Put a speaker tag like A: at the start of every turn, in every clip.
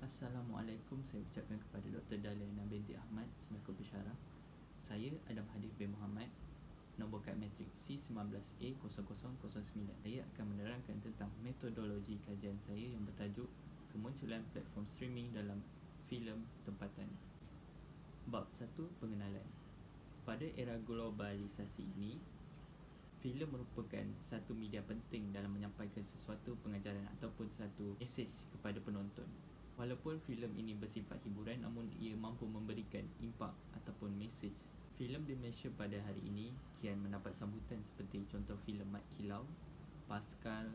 A: Assalamualaikum, saya ucapkan kepada Dr. Daliana binti Ahmad selaku pensyarah. Saya Adam Hadif bin Muhammad, nombor kad matrik C19A0009. Saya akan menerangkan tentang metodologi kajian saya yang bertajuk kemunculan platform streaming dalam filem tempatan. Bab 1, pengenalan. Pada era globalisasi ini, filem merupakan satu media penting dalam menyampaikan sesuatu pengajaran ataupun satu mesej kepada penonton. Walaupun filem ini bersifat hiburan, namun ia mampu memberikan impak ataupun mesej. Filem di Malaysia pada hari ini kian mendapat sambutan seperti contoh filem Mat Kilau, Pascal,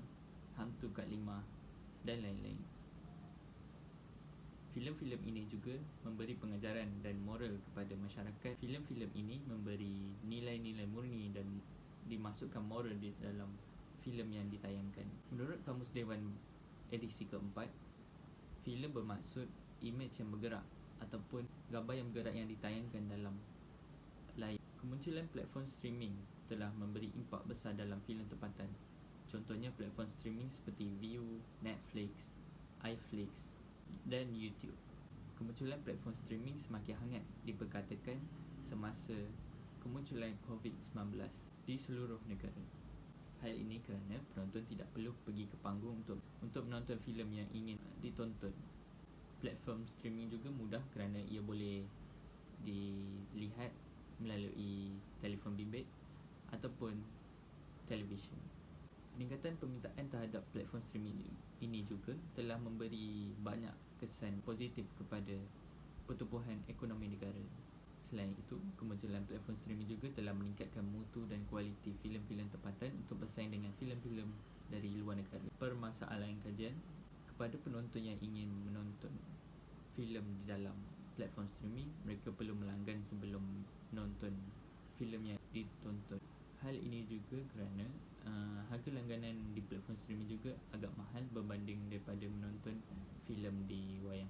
A: Hantu Kak Limah dan lain-lain. Filem-filem ini juga memberi pengajaran dan moral kepada masyarakat. Filem-filem ini memberi nilai-nilai murni dan dimasukkan moral di dalam filem yang ditayangkan. Menurut Kamus Dewan edisi keempat, filem bermaksud imej yang bergerak ataupun gambar yang bergerak yang ditayangkan dalam layar. Kemunculan platform streaming telah memberi impak besar dalam filem tempatan. Contohnya platform streaming seperti Viu, Netflix, iFlix dan YouTube. Kemunculan platform streaming semakin hangat diperkatakan semasa kemunculan COVID-19 di seluruh negara. Hal ini kerana penonton tidak perlu pergi ke panggung untuk menonton filem yang ingin ditonton. Platform streaming juga mudah kerana ia boleh dilihat melalui telefon bimbit ataupun televisyen. Peningkatan permintaan terhadap platform streaming ini juga telah memberi banyak kesan positif kepada pertumbuhan ekonomi negara. Selain itu, kemunculan platform streaming juga telah meningkatkan mutu dan kualiti filem-filem tempatan untuk bersaing dengan filem-filem dari luar negara. Permasalahan kajian kepada penonton yang ingin menonton filem di dalam platform streaming, mereka perlu melanggan sebelum menonton filem yang ditonton. Hal ini juga kerana harga langganan di platform streaming juga agak mahal berbanding daripada menonton filem di wayang.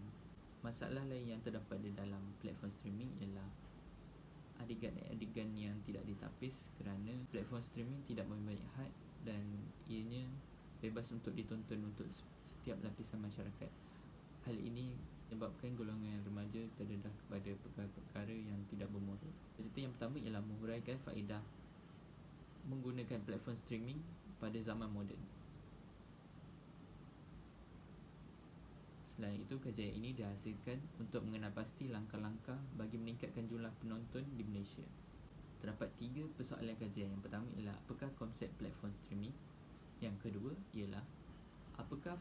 A: Masalah lain yang terdapat di dalam platform streaming ialah adegan-adegan yang tidak ditapis kerana platform streaming tidak memberi had dan ianya bebas untuk ditonton untuk setiap lapisan masyarakat. Hal ini menyebabkan golongan remaja terdedah kepada perkara-perkara yang tidak bermoral. Cerita yang pertama ialah menghuraikan faedah menggunakan platform streaming pada zaman moden. Selain itu, kajian ini dihasilkan untuk mengenal pasti langkah-langkah bagi meningkatkan jumlah penonton di Malaysia. Terdapat 3 persoalan kajian. Yang pertama ialah apakah konsep platform streaming? Yang kedua ialah apakah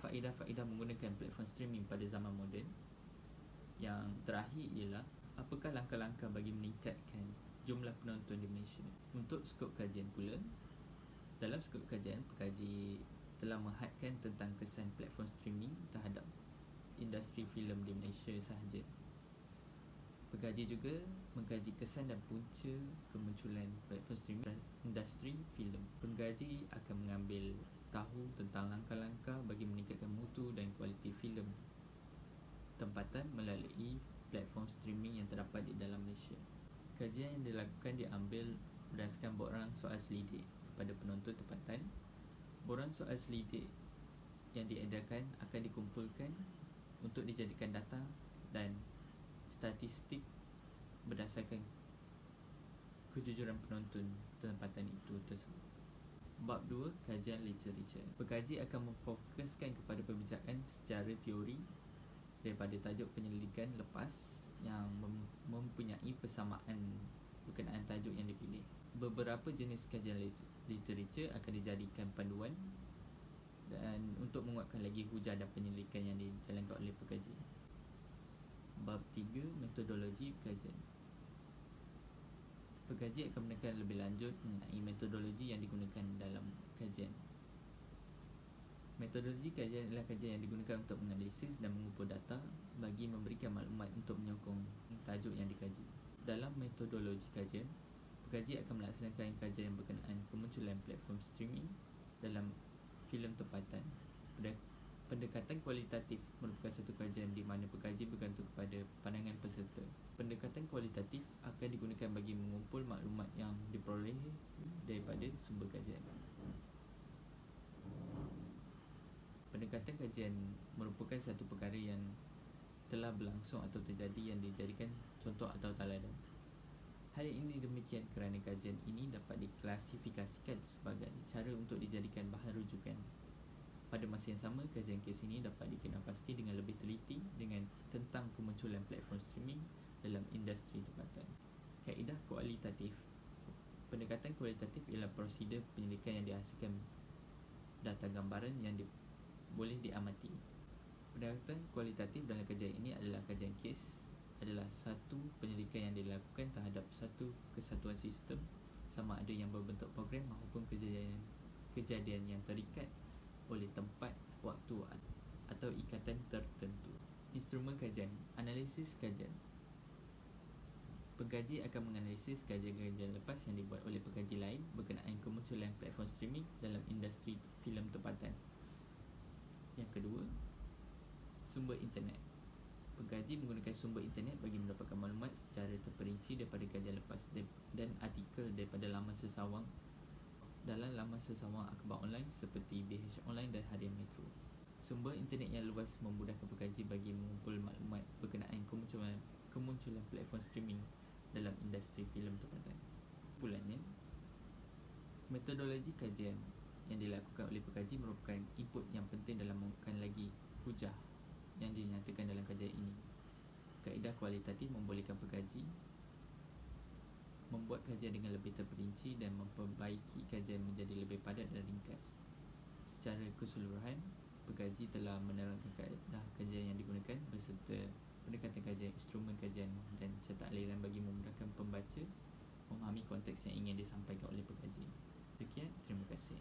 A: faedah-faedah menggunakan platform streaming pada zaman moden? Yang terakhir ialah apakah langkah-langkah bagi meningkatkan jumlah penonton di Malaysia? Untuk skop kajian pula, dalam skop kajian, pekaji telah menghadkan tentang kesan platform streaming terhadap industri filem di Malaysia sahaja. Pekaji juga mengkaji kesan dan punca kemunculan platform streaming industri filem. Pengkaji akan mengambil tahu tentang langkah-langkah bagi meningkatkan mutu dan kualiti filem tempatan melalui platform streaming yang terdapat di dalam Malaysia. Kajian yang dilakukan diambil berdasarkan borang soal selidik kepada penonton tempatan. Borang soal selidik yang diedarkan akan dikumpulkan untuk dijadikan data dan statistik berdasarkan kejujuran penonton tempatan itu tersebut. Bab 2, kajian literature. Pekaji akan memfokuskan kepada perbincangan secara teori daripada tajuk penyelidikan lepas yang mempunyai persamaan berkenaan tajuk yang dipilih. Beberapa jenis kajian literature akan dijadikan panduan dan untuk menguatkan lagi hujah dan penyelidikan yang dijalankan oleh pekaji. Bab 3, metodologi kajian. Pekaji akan menekan lebih lanjut mengenai metodologi yang digunakan dalam kajian. Metodologi kajian adalah kajian yang digunakan untuk menganalisis dan mengumpul data bagi memberikan maklumat untuk menyokong tajuk yang dikaji. Dalam metodologi kajian, pekaji akan melaksanakan kajian berkenaan kemunculan platform streaming dalam filem tempatan. Pendekatan kualitatif merupakan satu kajian di mana pekaji bergantung kepada pandangan peserta. Pendekatan kualitatif akan digunakan bagi mengumpul maklumat yang diperoleh daripada sumber kajian. Pendekatan Pendekatan kajian merupakan satu perkara yang telah berlangsung atau terjadi yang dijadikan contoh atau teladan. Hal ini demikian kerana kajian ini dapat diklasifikasikan sebagai cara untuk dijadikan bahan rujukan. Pada masa yang sama, kajian kes ini dapat dikenal pasti dengan lebih teliti tentang kemunculan platform streaming dalam industri tempatan. Kaedah kualitatif. Pendekatan kualitatif ialah prosedur penyelidikan yang dihasilkan data gambaran yang boleh diamati. Pendekatan kualitatif dalam kajian ini adalah kajian kes adalah satu penyelidikan yang dilakukan terhadap satu kesatuan sistem, sama ada yang berbentuk program maupun kejadian yang terikat oleh tempat, waktu atau ikatan tertentu. Instrumen kajian. Analisis kajian. Pengkaji akan menganalisis kajian-kajian lepas yang dibuat oleh pengkaji lain berkenaan kemunculan platform streaming dalam industri filem tempatan. Yang kedua, sumber internet. Pengkaji menggunakan sumber internet bagi mendapatkan maklumat secara terperinci daripada kajian lepas dan artikel daripada laman sesawang dalam laman sesawang akhbar online seperti BH Online dan Harian Metro. Sumber internet yang luas memudahkan pengkaji bagi mengumpul maklumat berkenaan kemunculan platform streaming dalam industri filem tempatan. Kumpulannya, metodologi kajian yang dilakukan oleh pengkaji merupakan input yang penting dalam mengungkapkan lagi hujah yang dinyatakan dalam kajian ini. Kaedah kualitatif membolehkan pengkaji membuat kajian dengan lebih terperinci dan memperbaiki kajian menjadi lebih padat dan ringkas. Secara keseluruhan, pengkaji telah menerangkan kaedah kajian yang digunakan beserta pendekatan kajian, instrumen kajian dan cetak aliran bagi memudahkan pembaca memahami konteks yang ingin disampaikan oleh pengkaji. Sekian, terima kasih.